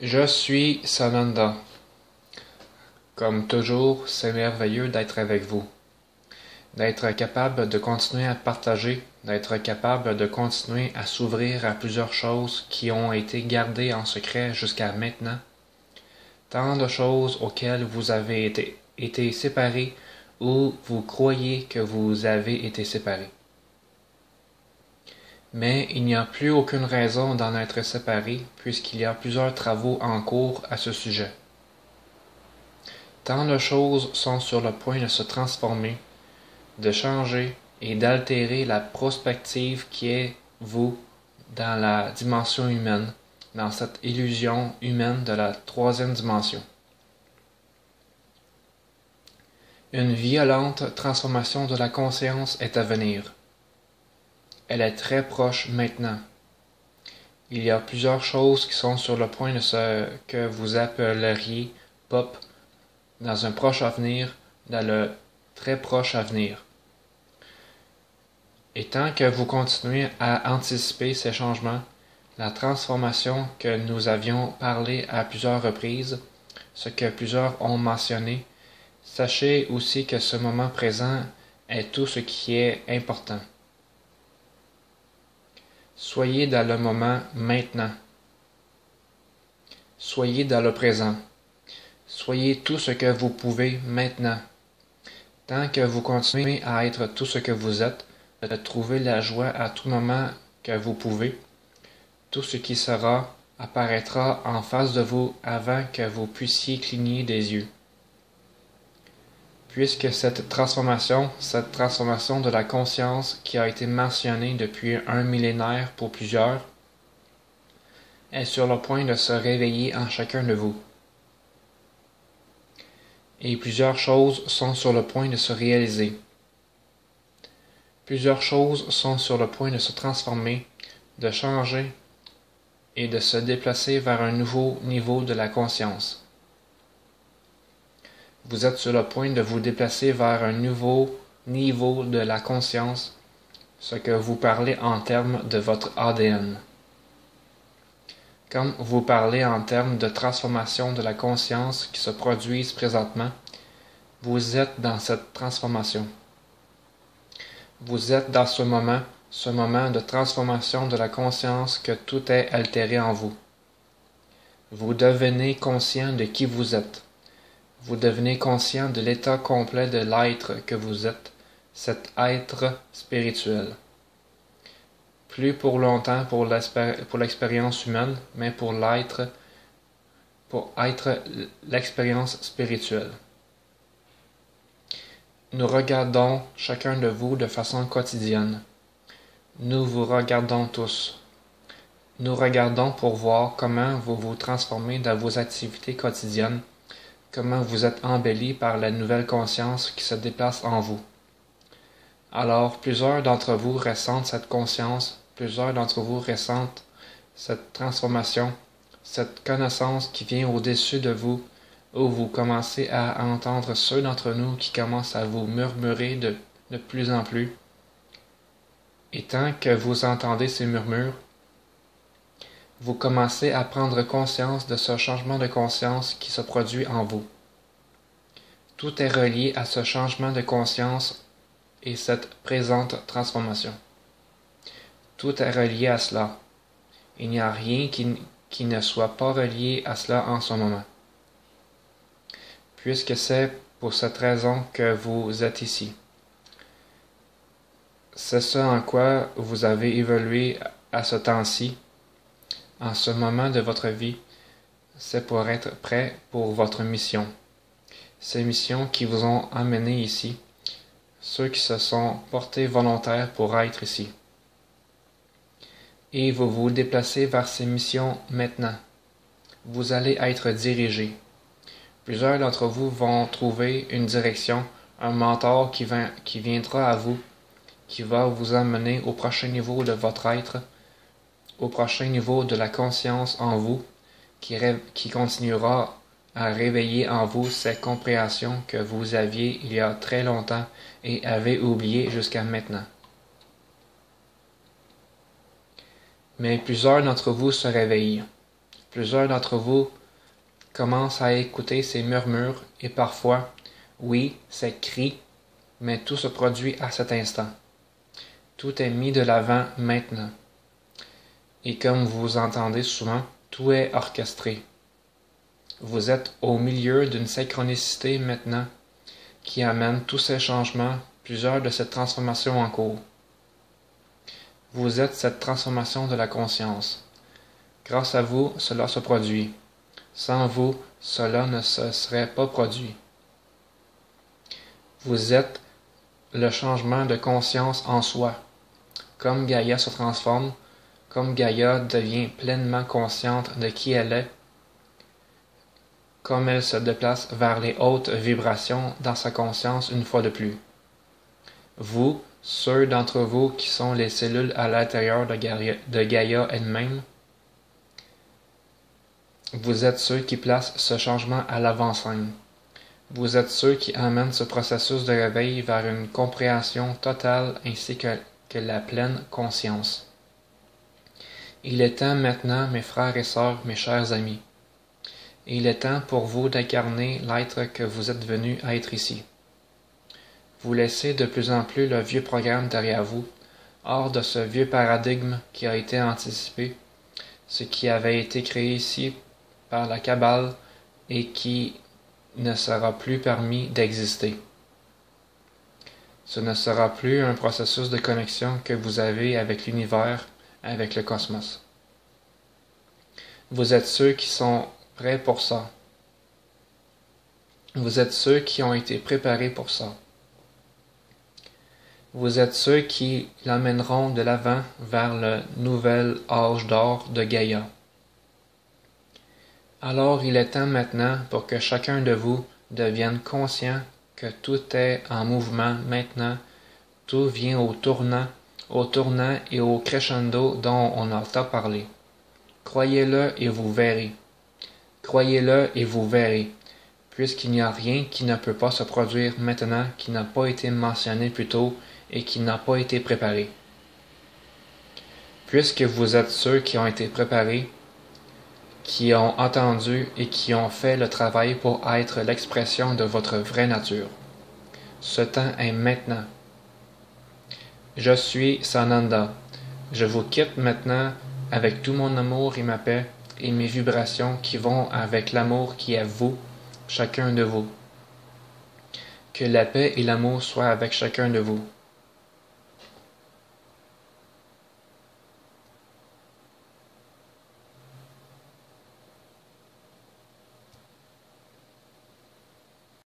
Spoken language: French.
Je suis Sananda. Comme toujours, c'est merveilleux d'être avec vous, d'être capable de continuer à partager, d'être capable de continuer à s'ouvrir à plusieurs choses qui ont été gardées en secret jusqu'à maintenant, tant de choses auxquelles vous avez été séparés ou vous croyez que vous avez été séparés. Mais il n'y a plus aucune raison d'en être séparé puisqu'il y a plusieurs travaux en cours à ce sujet. Tant de choses sont sur le point de se transformer, de changer et d'altérer la prospective qui est vous dans la dimension humaine, dans cette illusion humaine de la troisième dimension. Une violente transformation de la conscience est à venir. Elle est très proche maintenant. Il y a plusieurs choses qui sont sur le point de ce que vous appelleriez pop dans un proche avenir, dans le très proche avenir. Et tant que vous continuez à anticiper ces changements, la transformation que nous avions parlé à plusieurs reprises, ce que plusieurs ont mentionné, sachez aussi que ce moment présent est tout ce qui est important. Soyez dans le moment maintenant. Soyez dans le présent. Soyez tout ce que vous pouvez maintenant. Tant que vous continuez à être tout ce que vous êtes, de trouver la joie à tout moment que vous pouvez, tout ce qui sera apparaîtra en face de vous avant que vous puissiez cligner des yeux. Puisque cette transformation de la conscience qui a été mentionnée depuis un millénaire pour plusieurs, est sur le point de se réveiller en chacun de vous. Et plusieurs choses sont sur le point de se réaliser. Plusieurs choses sont sur le point de se transformer, de changer et de se déplacer vers un nouveau niveau de la conscience. Vous êtes sur le point de vous déplacer vers un nouveau niveau de la conscience, ce que vous parlez en termes de votre ADN. Comme vous parlez en termes de transformation de la conscience qui se produisent présentement, vous êtes dans cette transformation. Vous êtes dans ce moment de transformation de la conscience que tout est altéré en vous. Vous devenez conscient de qui vous êtes. Vous devenez conscient de l'état complet de l'être que vous êtes, cet être spirituel. Plus pour longtemps pour l'expérience humaine, mais pour être l'expérience spirituelle. Nous regardons chacun de vous de façon quotidienne. Nous vous regardons tous. Nous regardons pour voir comment vous vous transformez dans vos activités quotidiennes, comment vous êtes embelli par la nouvelle conscience qui se déplace en vous. Alors, plusieurs d'entre vous ressentent cette conscience, plusieurs d'entre vous ressentent cette transformation, cette connaissance qui vient au-dessus de vous, où vous commencez à entendre ceux d'entre nous qui commencent à vous murmurer de plus en plus. Et tant que vous entendez ces murmures, vous commencez à prendre conscience de ce changement de conscience qui se produit en vous. Tout est relié à ce changement de conscience et cette présente transformation. Tout est relié à cela. Il n'y a rien qui ne soit pas relié à cela en ce moment. Puisque c'est pour cette raison que vous êtes ici. C'est ce en quoi vous avez évolué à ce temps-ci, en ce moment de votre vie, c'est pour être prêt pour votre mission. Ces missions qui vous ont amené ici, ceux qui se sont portés volontaires pour être ici. Et vous vous déplacez vers ces missions maintenant. Vous allez être dirigé. Plusieurs d'entre vous vont trouver une direction, un mentor qui viendra à vous, qui va vous amener au prochain niveau de votre être, au prochain niveau de la conscience en vous, qui continuera à réveiller en vous cette compréhension que vous aviez il y a très longtemps et avez oublié jusqu'à maintenant. Mais plusieurs d'entre vous se réveillent. Plusieurs d'entre vous commencent à écouter ces murmures et parfois, oui, ces cris, mais tout se produit à cet instant. Tout est mis de l'avant maintenant. Et comme vous entendez souvent, tout est orchestré. Vous êtes au milieu d'une synchronicité maintenant qui amène tous ces changements, plusieurs de cette transformation en cours. Vous êtes cette transformation de la conscience. Grâce à vous, cela se produit. Sans vous, cela ne se serait pas produit. Vous êtes le changement de conscience en soi. Comme Gaïa se transforme, comme Gaïa devient pleinement consciente de qui elle est, comme elle se déplace vers les hautes vibrations dans sa conscience une fois de plus. Vous, ceux d'entre vous qui sont les cellules à l'intérieur de Gaïa elle-même, vous êtes ceux qui placent ce changement à l'avant-scène. Vous êtes ceux qui amènent ce processus de réveil vers une compréhension totale ainsi que la pleine conscience. Il est temps maintenant, mes frères et sœurs, mes chers amis. Il est temps pour vous d'incarner l'être que vous êtes venus à être ici. Vous laissez de plus en plus le vieux programme derrière vous, hors de ce vieux paradigme qui a été anticipé, ce qui avait été créé ici par la Kabbale et qui ne sera plus permis d'exister. Ce ne sera plus un processus de connexion que vous avez avec l'univers, avec le cosmos. Vous êtes ceux qui sont prêts pour ça. Vous êtes ceux qui ont été préparés pour ça. Vous êtes ceux qui l'amèneront de l'avant vers le nouvel âge d'or de Gaïa. Alors il est temps maintenant pour que chacun de vous devienne conscient que tout est en mouvement maintenant, tout vient au tournant et au crescendo dont on a tant parlé. Croyez-le et vous verrez. Croyez-le et vous verrez, puisqu'il n'y a rien qui ne peut pas se produire maintenant qui n'a pas été mentionné plus tôt et qui n'a pas été préparé. Puisque vous êtes ceux qui ont été préparés, qui ont entendu et qui ont fait le travail pour être l'expression de votre vraie nature. Ce temps est maintenant. Je suis Sananda. Je vous quitte maintenant avec tout mon amour et ma paix et mes vibrations qui vont avec l'amour qui est vous, chacun de vous. Que la paix et l'amour soient avec chacun de vous.